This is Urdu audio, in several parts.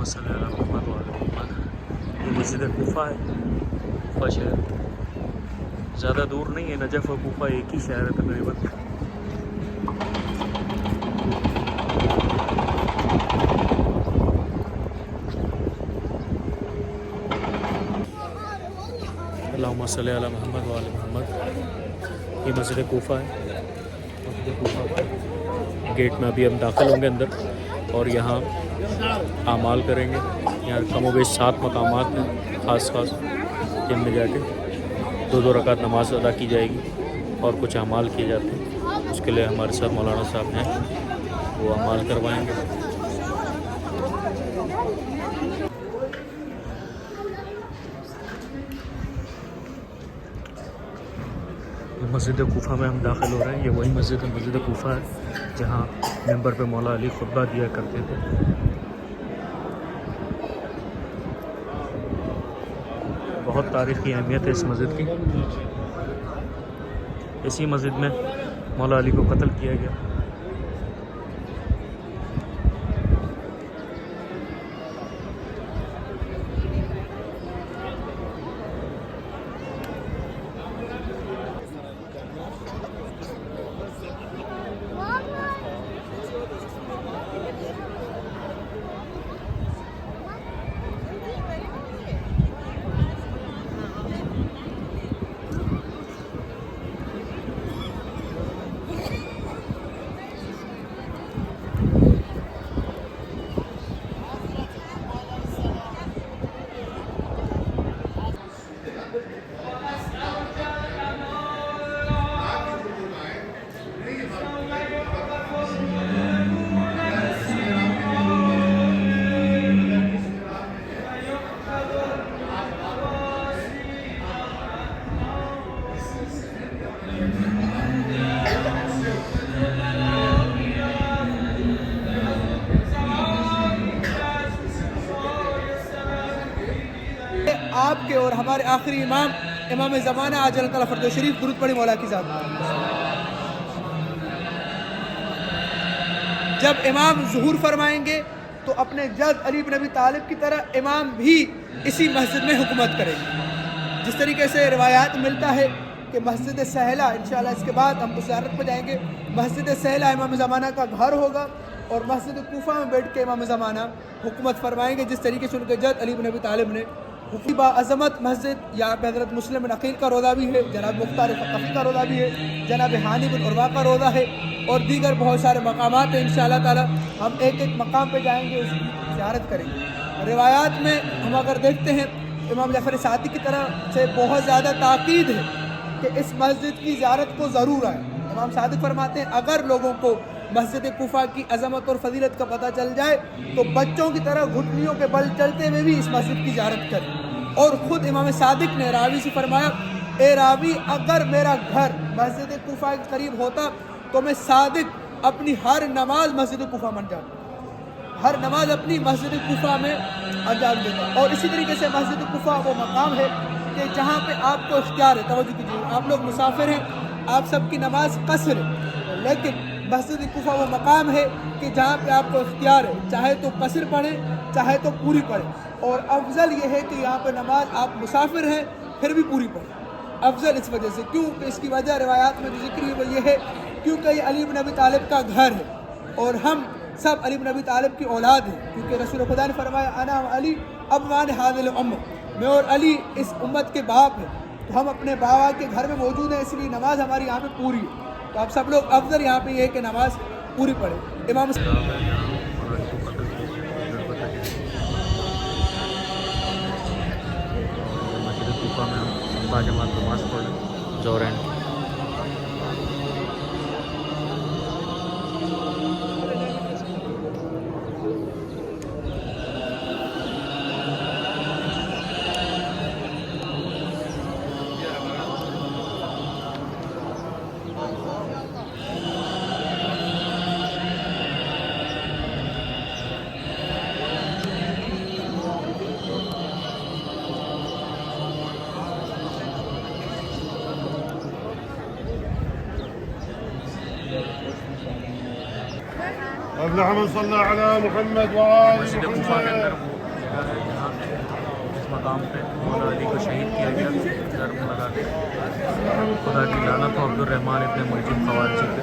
صلی اللہ محمد وعلیہ یہ مسجد کوفہ ہے، کوفہ شہر زیادہ دور نہیں ہے، نجف اور کوفہ ایک ہی شہر ہے تقریباً۔ اللہم صلی علی محمد وعلی محمد یہ مسجد کوفہ ہے۔ مسجد کوفہ گیٹ میں ابھی ہم داخل ہوں گے اندر اور یہاں اعمال کریں گے۔ یہاں کم و بیش 7 مقامات ہیں خاص جن میں جا کے 2 رکعت نماز ادا کی جائے گی اور کچھ اعمال کیے جاتے ہیں۔ اس کے لیے ہمارے ساتھ مولانا صاحب ہیں، وہ اعمال کروائیں گے۔ مسجد کوفہ میں ہم داخل ہو رہے ہیں۔ یہ وہی مسجد کوفہ ہے جہاں ممبر پہ مولا علی خطبہ دیا کرتے تھے۔ بہت تاریخی اہمیت ہے اس مسجد کی۔ اسی مسجد میں مولا علی کو قتل کیا گیا۔ آپ کے اور ہمارے آخری امام زمانہ عاجل تعالی فرد شریف درود پڑھی مولا کی ذات پر۔ جب امام ظہور فرمائیں گے تو اپنے جد علی بن ابی طالب کی طرح امام بھی اسی مسجد میں حکومت کریں گے۔ جس طریقے سے روایات ملتا ہے کہ مسجد سہلہ انشاءاللہ اس کے بعد ہم اس زیارت پہ جائیں گے، مسجد سہلہ امام زمانہ کا گھر ہوگا اور مسجد کوفہ میں بیٹھ کے امام زمانہ حکومت فرمائیں گے، جس طریقے سے ان کے جد علی بن ابی طالب نے با عظمت مسجد۔ یہاں پہ حضرت مسلم بن عقیل کا روضہ بھی ہے، جناب مختار ثقفی کا روضہ بھی ہے، جناب ہانی بن عروہ کا روضہ ہے اور دیگر بہت سارے مقامات ہیں۔ انشاءاللہ تعالی ہم ایک ایک مقام پہ جائیں گے، اس کی زیارت کریں گے۔ روایات میں ہم اگر دیکھتے ہیں امام جعفر صادق کی طرف سے بہت زیادہ تاکید ہے کہ اس مسجد کی زیارت کو ضرور آئے۔ امام صادق فرماتے ہیں اگر لوگوں کو مسجد کوفہ کی عظمت اور فضیلت کا پتہ چل جائے تو بچوں کی طرح گھٹنیوں کے بل چلتے ہوئے بھی اس مسجد کی زیارت کریں۔ اور خود امام صادق نے راوی سے فرمایا، اے راوی اگر میرا گھر مسجد کوفہ کے قریب ہوتا تو میں صادق اپنی ہر نماز مسجد کوفہ میں انجام دیتا، ہر نماز اپنی مسجد کوفہ میں انجام دیتا۔ اور اسی طریقے سے مسجد کوفہ وہ مقام ہے کہ جہاں پہ آپ کو اختیار ہے۔ توجہ کیجیے، آپ لوگ مسافر ہیں، آپ سب کی نماز قصر ہے، لیکن مسجد کوفہ وہ مقام ہے کہ جہاں پہ آپ کو اختیار ہے، چاہے تو قصر پڑھیں چاہے تو پوری پڑھیں۔ اور افضل یہ ہے کہ یہاں پہ نماز آپ مسافر ہیں پھر بھی پوری پڑھیں، افضل اس وجہ سے، کیوں کہ اس کی وجہ روایات میں جو ذکر ہے وہ یہ ہے کیونکہ یہ علی بن ابی طالب کا گھر ہے اور ہم سب علی بن ابی طالب کی اولاد ہیں، کیونکہ رسول خدا نے فرمایا انا علی ابوان هذه الامه، میں اور علی اس امت کے باپ ہیں، تو ہم اپنے بابا کے گھر میں موجود ہیں، اس لیے نماز ہماری یہاں پہ پوری ہے۔ تو آپ سب لوگ افضل یہاں پہ یہ ہے کہ نماز پوری پڑھیں۔ امام کوفہ میں ہم باجماعت نماز پڑھ زورین۔ اللهم صل على محمد وآل مسجد کوفہ کے اندر محمد. وہ جگہ ہے جہاں اس مقام پہ مولا علی کو شہید کیا گیا ضرب لگا کے. خدا کی لعنت ہو عبد الرحمن ابن ملجم خوارزی پہ.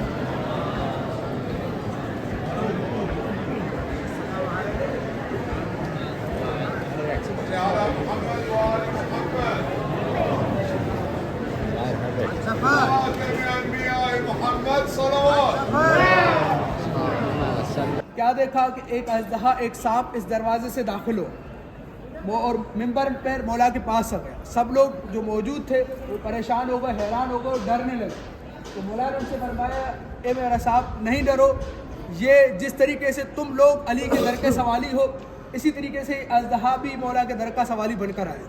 محمد صلوات. کیا دیکھا کہ ایک اژدہا ایک سانپ اس دروازے سے داخل ہو وہ اور ممبر پر مولا کے پاس آ گیا. سب لوگ جو موجود تھے وہ پریشان ہو گئے, حیران ہو گئے اور ڈرنے لگے. تو مولا نے ان سے فرمایا اے میرا صاحب نہیں ڈرو, یہ جس طریقے سے تم لوگ علی کے در کے سوالی ہو اسی طریقے سے اژدہا بھی مولا کے در کا سوالی بن کر آیا.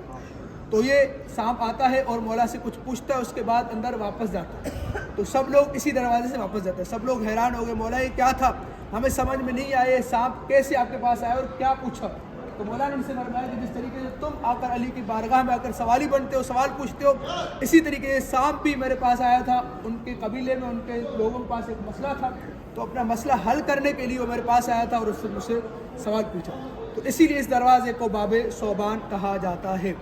تو یہ سانپ آتا ہے اور مولا سے کچھ پوچھتا ہے, اس کے بعد اندر واپس جاتا ہے. تو سب لوگ اسی دروازے سے واپس جاتے ہیں. سب لوگ حیران ہو گئے, مولا یہ کیا تھا, ہمیں سمجھ میں نہیں آئے, سانپ کیسے آپ کے پاس آیا اور کیا پوچھا. تو مولا نے ان سے فرمایا کہ جس طریقے سے تم آ کر علی کی بارگاہ میں آ کر سوالی بنتے ہو, سوال پوچھتے ہو, اسی طریقے سے سانپ بھی میرے پاس آیا تھا. ان کے قبیلے میں ان کے لوگوں کے پاس ایک مسئلہ تھا, تو اپنا مسئلہ حل کرنے کے لیے وہ میرے پاس آیا تھا اور اس سے مجھ سے سوال پوچھا. تو اسی لیے اس دروازے کو باب ثوبان کہا جاتا ہے.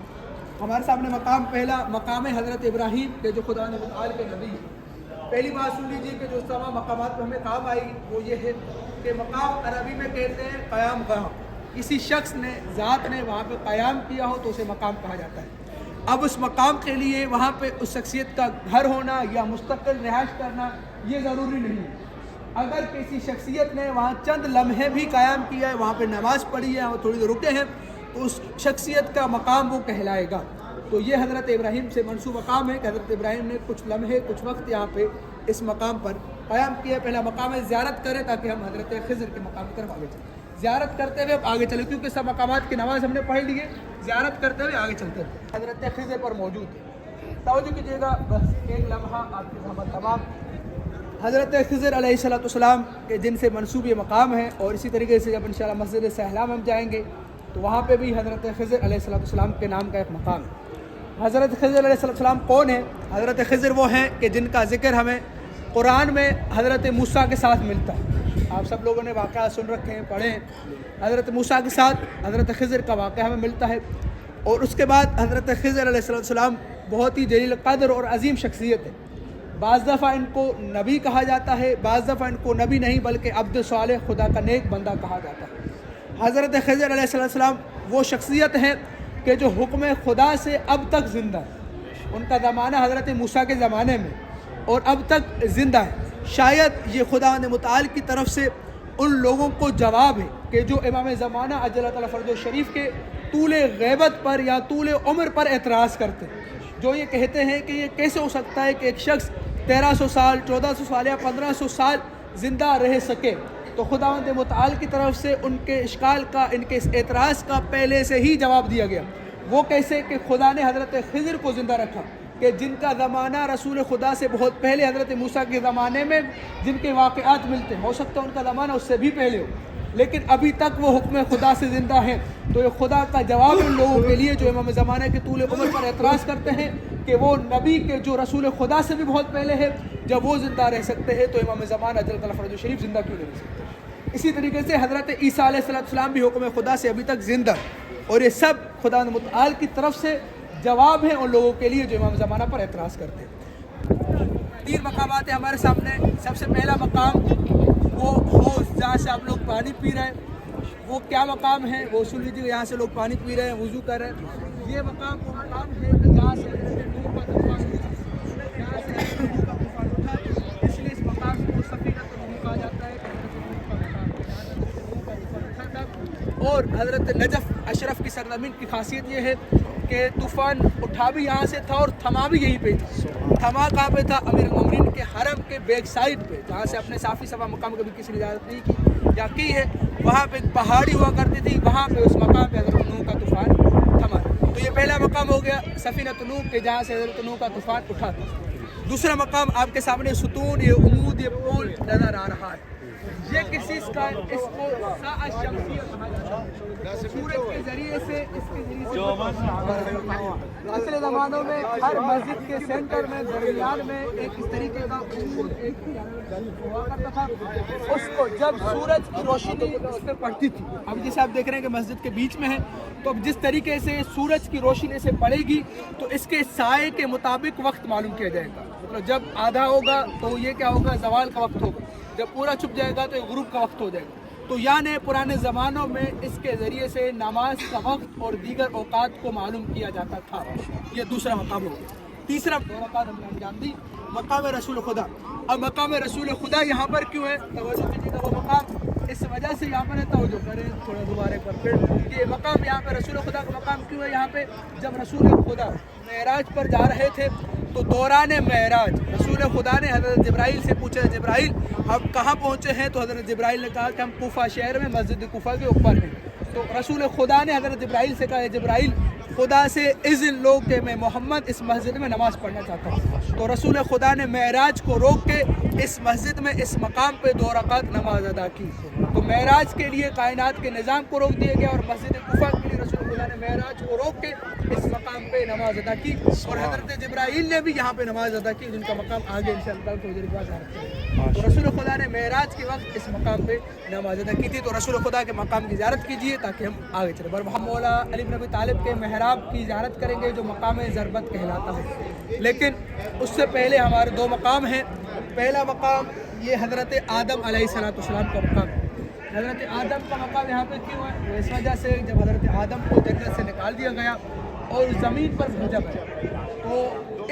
ہمارے سامنے مقام پہلا مقام حضرت ابراہیم کے جو خدا نے متعال کے نبی. پہلی بات سن لیجیے کہ جو تمام مقامات پہ ہمیں کام آئی وہ یہ ہے کہ مقام عربی میں کہتے ہیں قیام گاہ. کسی شخص نے ذات نے وہاں پہ قیام کیا ہو تو اسے مقام کہا جاتا ہے. اب اس مقام کے لیے وہاں پہ اس شخصیت کا گھر ہونا یا مستقل رہائش کرنا یہ ضروری نہیں ہے. اگر کسی شخصیت نے وہاں چند لمحے بھی قیام کیا ہے, وہاں پہ نماز پڑھی ہے اور تھوڑی دیر رکے ہیں, تو اس شخصیت کا مقام وہ کہلائے گا. تو یہ حضرت ابراہیم سے منسوب مقام ہے کہ حضرت ابراہیم نے کچھ لمحے کچھ وقت یہاں پہ اس مقام پر قیام کیا. پہلا مقام ہے زیارت کریں تاکہ ہم حضرت خضر کے مقام کی طرف آگے چلیں. زیارت کرتے ہوئے اب آگے چلیں کیونکہ سب مقامات کی نماز ہم نے پڑھ لی ہے. زیارت کرتے ہوئے آگے چلتے ہیں. حضرت خضر پر موجود ہے, توجہ کیجیے گا, بس ایک لمحہ آپ کی رحمت تمام. حضرت خضر علیہ السلام کے جن سے منسوب یہ مقام ہے, اور اسی طریقے سے جب انشاءاللہ مسجد سہلا میں ہم جائیں گے تو وہاں پہ بھی حضرت خضر علیہ السلام کے نام کا ایک مقام ہے. حضرت خضر علیہ السلام کون ہیں؟ حضرت خضر وہ ہیں کہ جن کا ذکر ہمیں قرآن میں حضرت موسیٰ کے ساتھ ملتا ہے. آپ سب لوگوں نے واقعات سن رکھے ہیں, پڑھے ہیں. حضرت موسیٰ کے ساتھ حضرت خضر کا واقعہ ہمیں ملتا ہے. اور اس کے بعد حضرت خضر علیہ السلام بہت ہی جلیل قدر اور عظیم شخصیت ہے. بعض دفعہ ان کو نبی کہا جاتا ہے, بعض دفعہ ان کو نبی نہیں بلکہ عبد صالح, خدا کا نیک بندہ کہا جاتا ہے. حضرت خضر علیہ السلام وہ شخصیت ہیں کہ جو حکم خدا سے اب تک زندہ ہے. ان کا زمانہ حضرت موسیٰ کے زمانے میں اور اب تک زندہ ہے. شاید یہ خدا نے متعال کی طرف سے ان لوگوں کو جواب ہے کہ جو امام زمانہ اجل تعالیٰ فرج شریف کے طول غیبت پر یا طول عمر پر اعتراض کرتے ہیں, جو یہ کہتے ہیں کہ یہ کیسے ہو سکتا ہے کہ ایک شخص 1300 سال 1400 سال یا 1500 سال زندہ رہ سکے. تو خداوند متعال کی طرف سے ان کے اشکال کا, ان کے اس اعتراض کا پہلے سے ہی جواب دیا گیا. وہ کیسے کہ خدا نے حضرت خضر کو زندہ رکھا, کہ جن کا زمانہ رسول خدا سے بہت پہلے حضرت موسیٰ کے زمانے میں جن کے واقعات ملتے ہیں, ہو سکتا ہے ان کا زمانہ اس سے بھی پہلے ہو, لیکن ابھی تک وہ حکم خدا سے زندہ ہیں. تو یہ خدا کا جواب ان لوگوں کے لیے جو امام زمانہ کے طول عمر پر اعتراض کرتے ہیں کہ وہ نبی کے جو رسول خدا سے بھی بہت پہلے ہے, جب وہ زندہ رہ سکتے ہیں تو امام زمانہ اجل تعالیٰ فرج شریف زندہ کیوں نہیں رہ سکتے. اسی طریقے سے حضرت عیسیٰ علیہ السلام بھی حکم خدا سے ابھی تک زندہ, اور یہ سب خدا متعال کی طرف سے جواب ہیں ان لوگوں کے لیے جو امام زمانہ پر اعتراض کرتے ہیں. 3 مقامات ہیں ہمارے سامنے. سب سے پہلا مقام وہ حوض جہاں سے آپ لوگ پانی پی رہے ہیں, وہ کیا مقام ہے وہ سن لیجیے. یہاں سے لوگ پانی پی رہے ہیں, وضو کر رہے ہیں. یہ مقام وہ مقام ہے جہاں سے نور کا طوفان اٹھا, جہاں سے نور کا طوفان اٹھا, اس لیے اس مقام کو سفینۃ نوح کہا جاتا ہے. اور حضرت نجف اشرف کی سرزمین کی خاصیت یہ ہے کہ طوفان اٹھا بھی یہاں سے تھا اور تھما بھی یہیں پہ تھا. تھما کہاں پہ تھا؟ امیر المومنین کے حرم کے بیک سائڈ پہ, جہاں سے اپنے صافی صفا مقام کبھی کسی نے اجازت نہیں کی یا کی ہے. وہاں پہ ایک پہاڑی ہوا کرتی تھی, وہاں پہ اس مقام پہ حضرت نوح کا طوفان تھما. تو یہ پہلا مقام ہو گیا سفینۃ نوح کے, جہاں سے حضرت نوح کا طوفان اٹھا تھا. دوسرا مقام آپ کے سامنے ستون, یہ عمود, یہ پول نظر آ رہا ہے. یہ کسی کا اس کو ساعہ شمسیہ کہا جاتا ہے، سورج کے ذریعے سے اس کے ذریعے سے پچھلے زمانوں میں ہر مسجد کے سینٹر میں درمیان میں ایک اس طریقے کا ایک ہوا کرتا تھا، اس کو جب سورج کی روشنی اس پہ پڑتی تھی، اب جیسے آپ دیکھ رہے ہیں کہ مسجد کے بیچ میں ہے، تو اب جس طریقے سے سورج کی روشنی سے پڑے گی تو اس کے سائے کے مطابق وقت معلوم کیا جائے گا، مطلب جب آدھا ہوگا تو یہ کیا ہوگا، زوال کا وقت ہوگا، جب پورا چھپ جائے گا تو یہ غروب کا وقت ہو جائے گا۔ تو یعنی پرانے زمانوں میں اس کے ذریعے سے نماز کا وقت اور دیگر اوقات کو معلوم کیا جاتا تھا۔ یہ دوسرا مقام ہو گیا۔ تیسرا اوقات ہم نے انجام دی، مقام رسول خدا۔ اب مقام رسول خدا یہاں پر کیوں ہے؟ توجہ کیجیے گا، وہ مقام اس وجہ سے یہاں پر ہے، توجہ کریں تھوڑا دوبارہ ایک بار پھر، یہ مقام یہاں پہ رسول خدا کا مقام کیوں ہے یہاں پہ؟ جب رسول خدا معراج پر جا رہے تھے تو دوران معراج رسول خدا نے حضرت جبرائیل سے پوچھا، جبرائیل ہم کہاں پہنچے ہیں؟ تو حضرت جبرائیل نے کہا کہ ہم کوفہ شہر میں مسجد کوفہ کے اوپر ہیں۔ تو رسول خدا نے حضرت جبرائیل سے کہا، جبرائیل خدا سے اذن لو کہ میں محمد اس مسجد میں نماز پڑھنا چاہتا ہوں۔ تو رسول خدا نے معراج کو روک کے اس مسجد میں اس مقام پہ 2 رکعت نماز ادا کی۔ تو معراج کے لیے کائنات کے نظام کو روک دیا گیا، اور مسجد کوفہ کے لیے رسول خدا نے معراج کو روک کے اس مقام پہ نماز ادا کی، اور حضرت جبرائیل نے بھی یہاں پہ نماز ادا کی، جن کا مقام آگے انشاءاللہ فجر کے بعد آتا ہے۔ تو رسول خدا نے معراج کے وقت اس مقام پہ نماز ادا کی تھی۔ تو رسول خدا کے مقام کی زیارت کیجیے تاکہ ہم آگے چلیں۔ اور ہم مولا علی بن ابی طالب کے محراب کی زیارت کریں گے جو مقام ضربت کہلاتا ہے، لیکن اس سے پہلے ہمارے 2 مقام ہیں۔ پہلا مقام یہ حضرت آدم علیہ السلام کا مقام ہے۔ حضرت آدم کا مقام یہاں پہ کیوں ہے؟ وہ اس وجہ سے جب حضرت آدم کو جنت سے نکال دیا گیا اور زمین پر بھیجا گیا، تو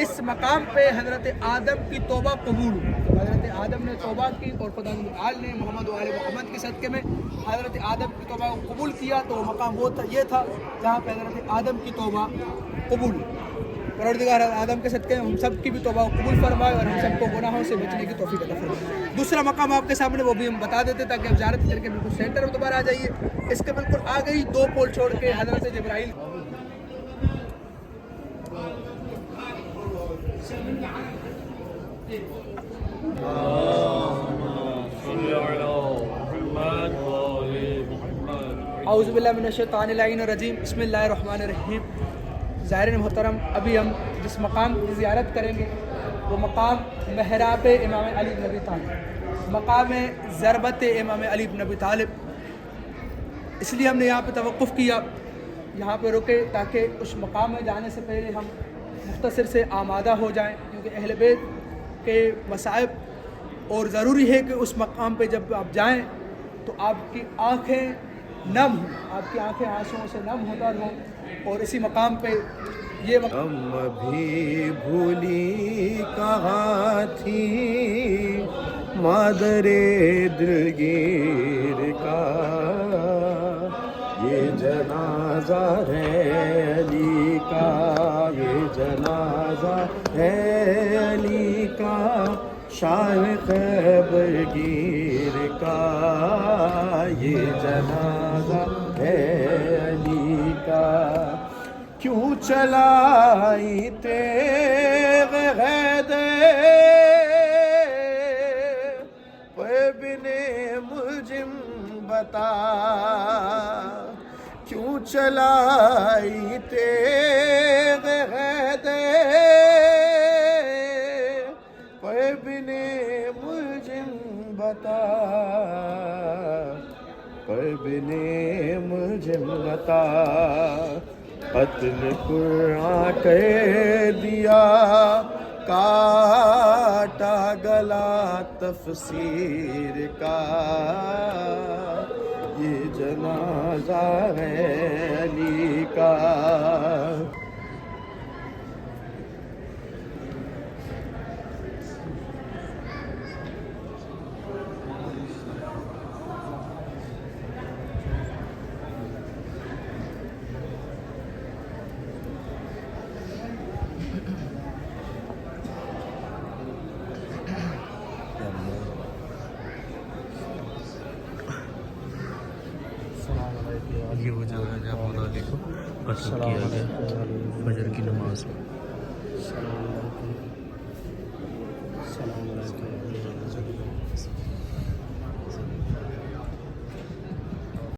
اس مقام پہ حضرت آدم کی توبہ قبول ہوئی۔ حضرت آدم نے توبہ کی اور خدا تعالی نے محمد و آل محمد کے صدقے میں حضرت آدم کی توبہ کو قبول کیا، تو وہ مقام وہ تھا، یہ تھا جہاں پہ حضرت آدم کی توبہ قبول ہوئی۔ پروردگار آدم کے صدقے ہم سب کی بھی توبہ قبول فرمائے اور ہم سب کو گناہوں سے بچنے کی توفیق عطا فرمائے۔ دوسرا مقام آپ کے سامنے وہ بھی ہم بتا دیتے تاکہ آپ زیارت کر کے بالکل سینٹر میں دوبارہ آ جائیے۔ اس کے بالکل آگے ہی 2 پول چھوڑ کے حضرت جبرائیل اعوذ باللہ من الشیطان اللعین الرجیم، بسم اللہ الرحمن الرحیم۔ زائرین محترم، ابھی ہم جس مقام کی زیارت کریں گے وہ مقام محراب امام علی بن ابی طالب، مقام ضربت امام علی بن ابی طالب۔ اس لیے ہم نے یہاں پہ توقف کیا، یہاں پہ رکے تاکہ اس مقام میں جانے سے پہلے ہم مختصر سے آمادہ ہو جائیں، کیونکہ اہل بیت کے مصائب، اور ضروری ہے کہ اس مقام پہ جب آپ جائیں تو آپ کی آنکھیں نم ہوں، آپ کی آنکھیں آنسوؤں سے نم ہوتا ہوں، اور اسی مقام پہ یہ ہم بھی بھولی کہاں تھی مادر دلگیر کا، یہ جنازہ ہے علی کا، یہ جنازہ ہے علی کا، شان خیبر گیر کا، یہ جنازہ ہے علی کا۔ کیوں چلائی تیغ حیدر ابن ملجم بتا، کیوں چلائی تیغ حیدر ابن ملجم بتا، ابن ملجم بتا، قتل قرآن کر دیا، کاٹا گلا تفسیر کا، یہ جنازہ ہے علی کا۔ یہ وہ جگہ ہے جہاں مولا علی کو قتل کیا گیا فجر کی نماز میں۔ السلام علیکم۔